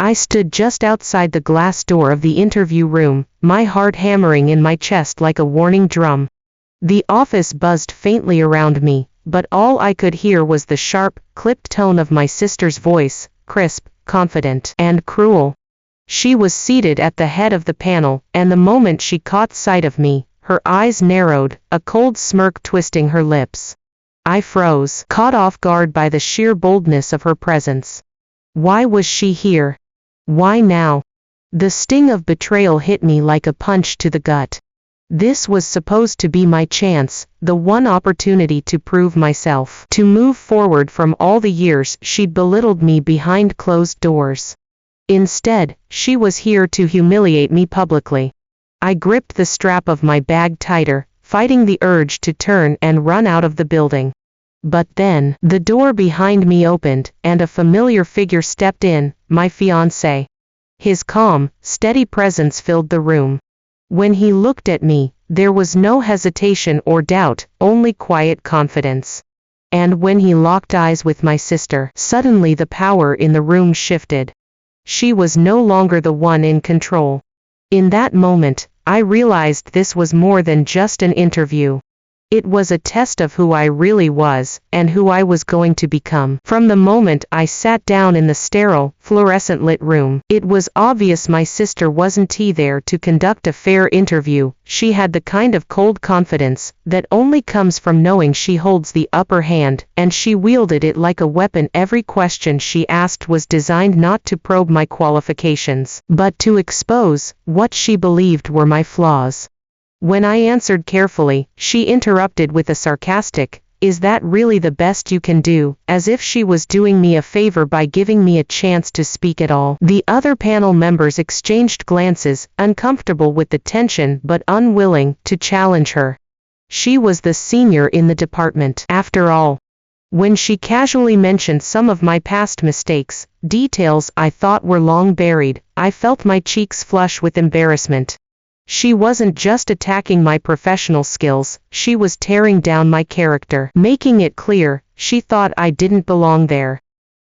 I stood just outside the glass door of the interview room, my heart hammering in my chest like a warning drum. The office buzzed faintly around me, but all I could hear was the sharp, clipped tone of my sister's voice, crisp, confident, and cruel. She was seated at the head of the panel, and the moment she caught sight of me, her eyes narrowed, a cold smirk twisting her lips. I froze, caught off guard by the sheer boldness of her presence. Why was she here? Why now? The sting of betrayal hit me like a punch to the gut. This was supposed to be my chance, the one opportunity to prove myself, to move forward from all the years she'd belittled me behind closed doors. Instead, she was here to humiliate me publicly. I gripped the strap of my bag tighter, fighting the urge to turn and run out of the building. But then, the door behind me opened, and a familiar figure stepped in, my fiancé. His calm, steady presence filled the room. When he looked at me, there was no hesitation or doubt, only quiet confidence. And when he locked eyes with my sister, suddenly the power in the room shifted. She was no longer the one in control. In that moment, I realized this was more than just an interview. It was a test of who I really was, and who I was going to become. From the moment I sat down in the sterile, fluorescent-lit room, it was obvious my sister wasn't there to conduct a fair interview. She had the kind of cold confidence that only comes from knowing she holds the upper hand, and she wielded it like a weapon. Every question she asked was designed not to probe my qualifications, but to expose what she believed were my flaws. When I answered carefully, she interrupted with a sarcastic, "Is that really the best you can do?" as if she was doing me a favor by giving me a chance to speak at all. The other panel members exchanged glances, uncomfortable with the tension but unwilling to challenge her. She was the senior in the department, after all. When she casually mentioned some of my past mistakes, details I thought were long buried, I felt my cheeks flush with embarrassment. She wasn't just attacking my professional skills, she was tearing down my character, making it clear she thought I didn't belong there.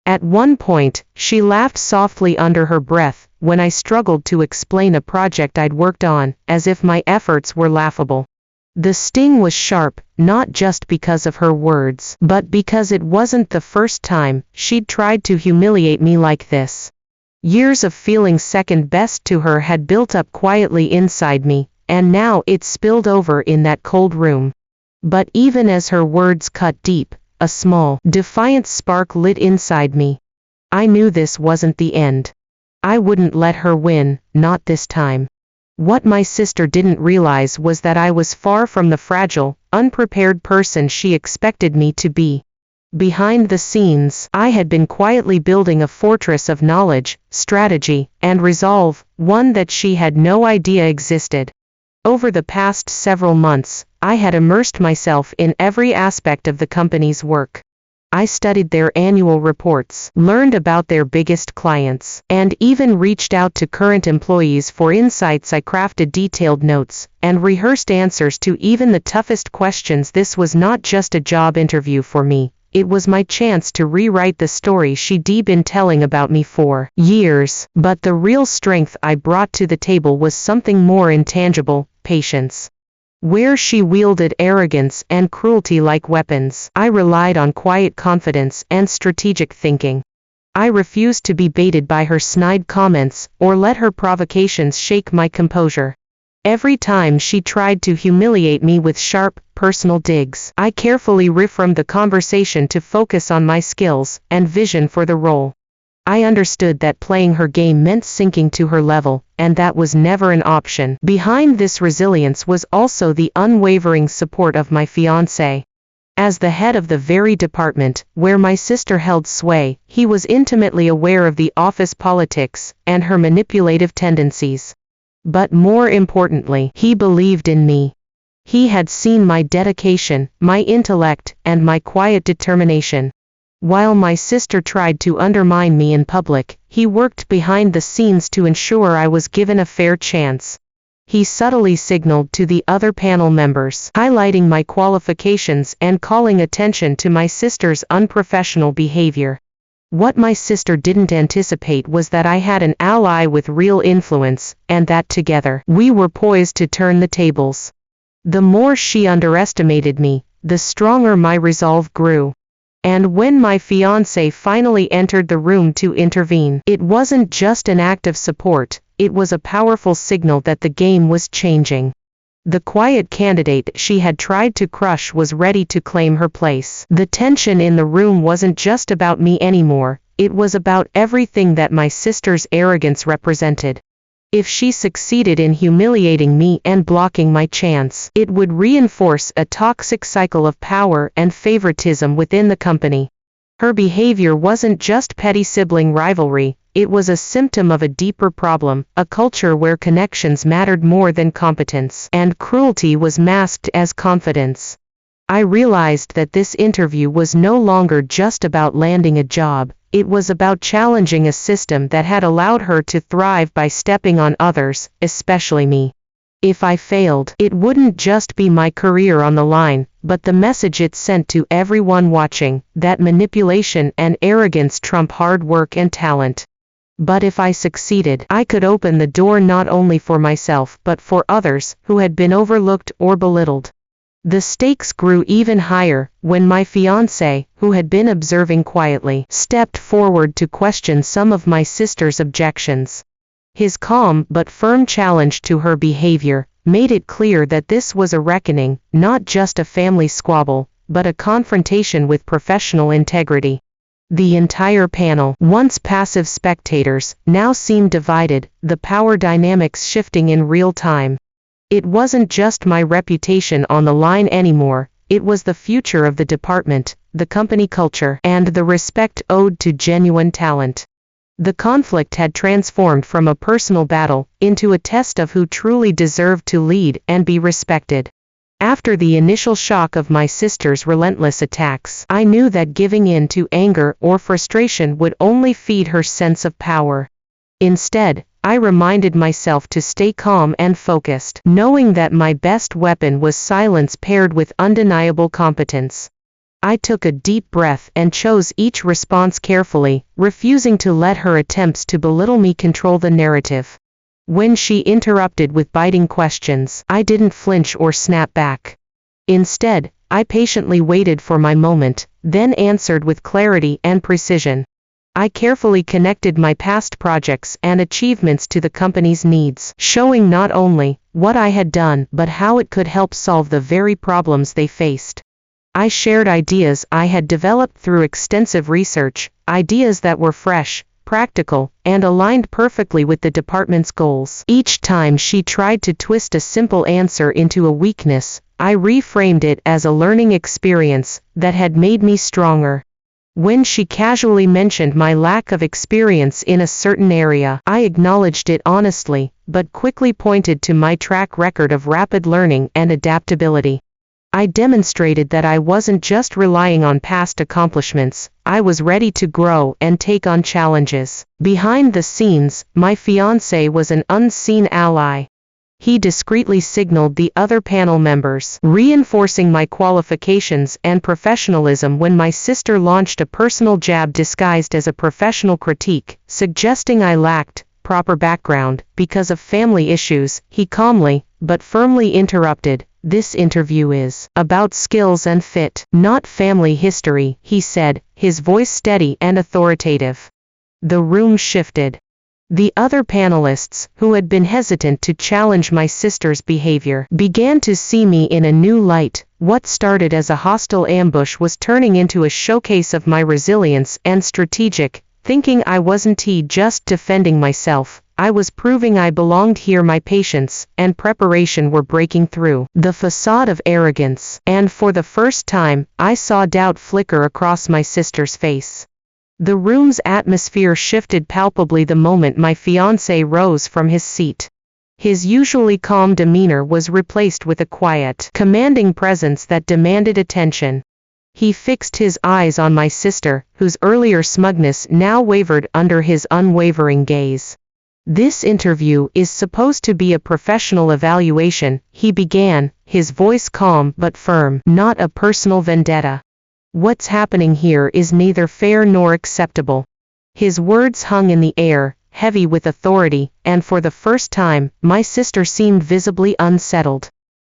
At one point, she laughed softly under her breath when I struggled to explain a project I'd worked on, as if my efforts were laughable. The sting was sharp, not just because of her words, but because it wasn't the first time she'd tried to humiliate me like this. Years of feeling second best to her had built up quietly inside me, and now it spilled over in that cold room. But even as her words cut deep, a small, defiant spark lit inside me. I knew this wasn't the end. I wouldn't let her win, not this time. What my sister didn't realize was that I was far from the fragile, unprepared person she expected me to be. Behind the scenes, I had been quietly building a fortress of knowledge, strategy, and resolve, one that she had no idea existed. Over the past several months, I had immersed myself in every aspect of the company's work. I studied their annual reports, learned about their biggest clients, and even reached out to current employees for insights. I crafted detailed notes and rehearsed answers to even the toughest questions. This was not just a job interview for me. It was my chance to rewrite the story she'd been telling about me for years. But the real strength I brought to the table was something more intangible: patience. Where she wielded arrogance and cruelty like weapons, I relied on quiet confidence and strategic thinking. I refused to be baited by her snide comments or let her provocations shake my composure. Every time she tried to humiliate me with sharp, personal digs, I carefully reframed the conversation to focus on my skills and vision for the role. I understood that playing her game meant sinking to her level, and that was never an option. Behind this resilience was also the unwavering support of my fiancé. As the head of the very department where my sister held sway, he was intimately aware of the office politics and her manipulative tendencies. But more importantly, he believed in me. He had seen my dedication, my intellect, and my quiet determination. While my sister tried to undermine me in public, he worked behind the scenes to ensure I was given a fair chance. He subtly signaled to the other panel members, highlighting my qualifications and calling attention to my sister's unprofessional behavior. What my sister didn't anticipate was that I had an ally with real influence, and that together, we were poised to turn the tables. The more she underestimated me, the stronger my resolve grew. And when my fiancé finally entered the room to intervene, it wasn't just an act of support, it was a powerful signal that the game was changing. The quiet candidate she had tried to crush was ready to claim her place. The tension in the room wasn't just about me anymore, it was about everything that my sister's arrogance represented. If she succeeded in humiliating me and blocking my chance, it would reinforce a toxic cycle of power and favoritism within the company. Her behavior wasn't just petty sibling rivalry, it was a symptom of a deeper problem, a culture where connections mattered more than competence, and cruelty was masked as confidence. I realized that this interview was no longer just about landing a job, it was about challenging a system that had allowed her to thrive by stepping on others, especially me. If I failed, it wouldn't just be my career on the line, but the message it sent to everyone watching, that manipulation and arrogance trump hard work and talent. But if I succeeded, I could open the door not only for myself but for others who had been overlooked or belittled. The stakes grew even higher when my fiancé, who had been observing quietly, stepped forward to question some of my sister's objections. His calm but firm challenge to her behavior made it clear that this was a reckoning, not just a family squabble, but a confrontation with professional integrity. The entire panel, once passive spectators, now seemed divided, the power dynamics shifting in real time. It wasn't just my reputation on the line anymore, it was the future of the department, the company culture, and the respect owed to genuine talent. The conflict had transformed from a personal battle into a test of who truly deserved to lead and be respected. After the initial shock of my sister's relentless attacks, I knew that giving in to anger or frustration would only feed her sense of power. Instead, I reminded myself to stay calm and focused, knowing that my best weapon was silence paired with undeniable competence. I took a deep breath and chose each response carefully, refusing to let her attempts to belittle me control the narrative. When she interrupted with biting questions, I didn't flinch or snap back. Instead, I patiently waited for my moment, then answered with clarity and precision. I carefully connected my past projects and achievements to the company's needs, showing not only what I had done but how it could help solve the very problems they faced. I shared ideas I had developed through extensive research, ideas that were fresh, practical, and aligned perfectly with the department's goals. Each time she tried to twist a simple answer into a weakness, I reframed it as a learning experience that had made me stronger. When she casually mentioned my lack of experience in a certain area, I acknowledged it honestly, but quickly pointed to my track record of rapid learning and adaptability. I demonstrated that I wasn't just relying on past accomplishments, I was ready to grow and take on challenges. Behind the scenes, my fiancé was an unseen ally. He discreetly signaled the other panel members, reinforcing my qualifications and professionalism when my sister launched a personal jab disguised as a professional critique, suggesting I lacked proper background because of family issues. He calmly, but firmly interrupted, "This interview is about skills and fit, not family history," he said, his voice steady and authoritative. The room shifted. The other panelists, who had been hesitant to challenge my sister's behavior, began to see me in a new light. What started as a hostile ambush was turning into a showcase of my resilience and strategic thinking. I wasn't just defending myself, I was proving I belonged here. My patience and preparation were breaking through the facade of arrogance, and for the first time, I saw doubt flicker across my sister's face. The room's atmosphere shifted palpably the moment my fiancé rose from his seat. His usually calm demeanor was replaced with a quiet, commanding presence that demanded attention. He fixed his eyes on my sister, whose earlier smugness now wavered under his unwavering gaze. "This interview is supposed to be a professional evaluation," he began, his voice calm but firm, "not a personal vendetta. What's happening here is neither fair nor acceptable." His words hung in the air, heavy with authority, and for the first time, my sister seemed visibly unsettled.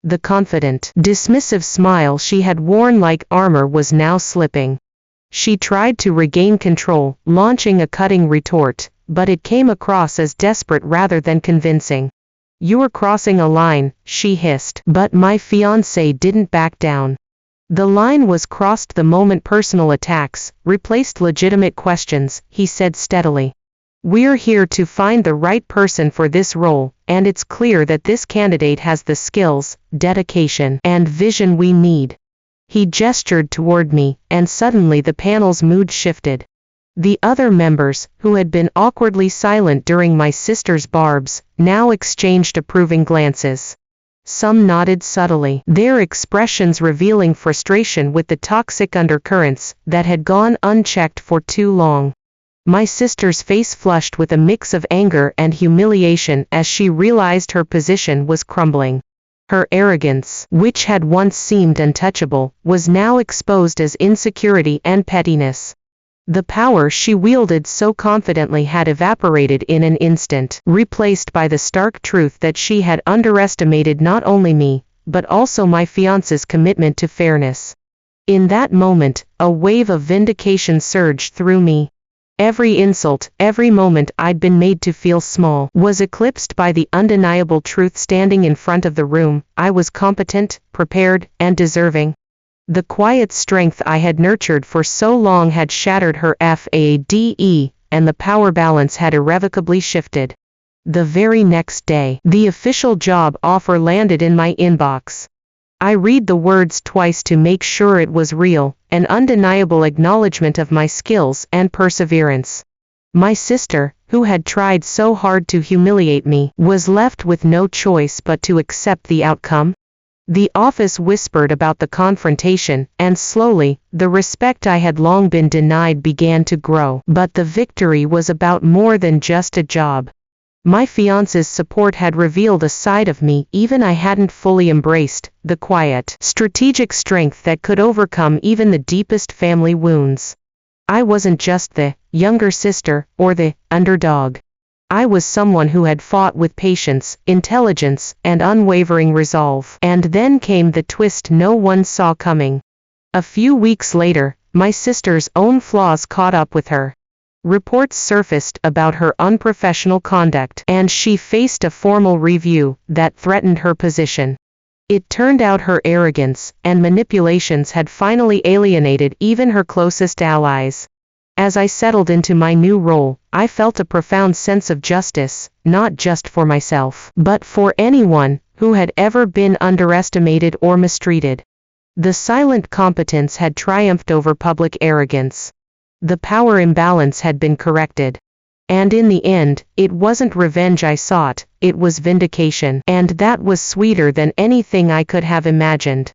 The confident, dismissive smile she had worn like armor was now slipping. She tried to regain control, launching a cutting retort, but it came across as desperate rather than convincing. "You're crossing a line," she hissed, but my fiancé didn't back down. The line was crossed the moment personal attacks replaced legitimate questions, he said steadily. "We're here to find the right person for this role, and it's clear that this candidate has the skills, dedication, and vision we need." He gestured toward me, and suddenly the panel's mood shifted. The other members, who had been awkwardly silent during my sister's barbs, now exchanged approving glances. Some nodded subtly, their expressions revealing frustration with the toxic undercurrents that had gone unchecked for too long. My sister's face flushed with a mix of anger and humiliation as she realized her position was crumbling. Her arrogance, which had once seemed untouchable, was now exposed as insecurity and pettiness. The power she wielded so confidently had evaporated in an instant, replaced by the stark truth that she had underestimated not only me, but also my fiancé's commitment to fairness. In that moment, a wave of vindication surged through me. Every insult, every moment I'd been made to feel small, was eclipsed by the undeniable truth standing in front of the room: I was competent, prepared, and deserving. The quiet strength I had nurtured for so long had shattered her fade, and the power balance had irrevocably shifted. The very next day, the official job offer landed in my inbox. I read the words twice to make sure it was real, an undeniable acknowledgement of my skills and perseverance. My sister, who had tried so hard to humiliate me, was left with no choice but to accept the outcome. The office whispered about the confrontation, and slowly, the respect I had long been denied began to grow. But the victory was about more than just a job. My fiancé's support had revealed a side of me even I hadn't fully embraced, the quiet, strategic strength that could overcome even the deepest family wounds. I wasn't just the younger sister, or the underdog. I was someone who had fought with patience, intelligence, and unwavering resolve. And then came the twist no one saw coming. A few weeks later, my sister's own flaws caught up with her. Reports surfaced about her unprofessional conduct, and she faced a formal review that threatened her position. It turned out her arrogance and manipulations had finally alienated even her closest allies. As I settled into my new role, I felt a profound sense of justice, not just for myself, but for anyone who had ever been underestimated or mistreated. The silent competence had triumphed over public arrogance. The power imbalance had been corrected. And in the end, it wasn't revenge I sought, it was vindication, and that was sweeter than anything I could have imagined.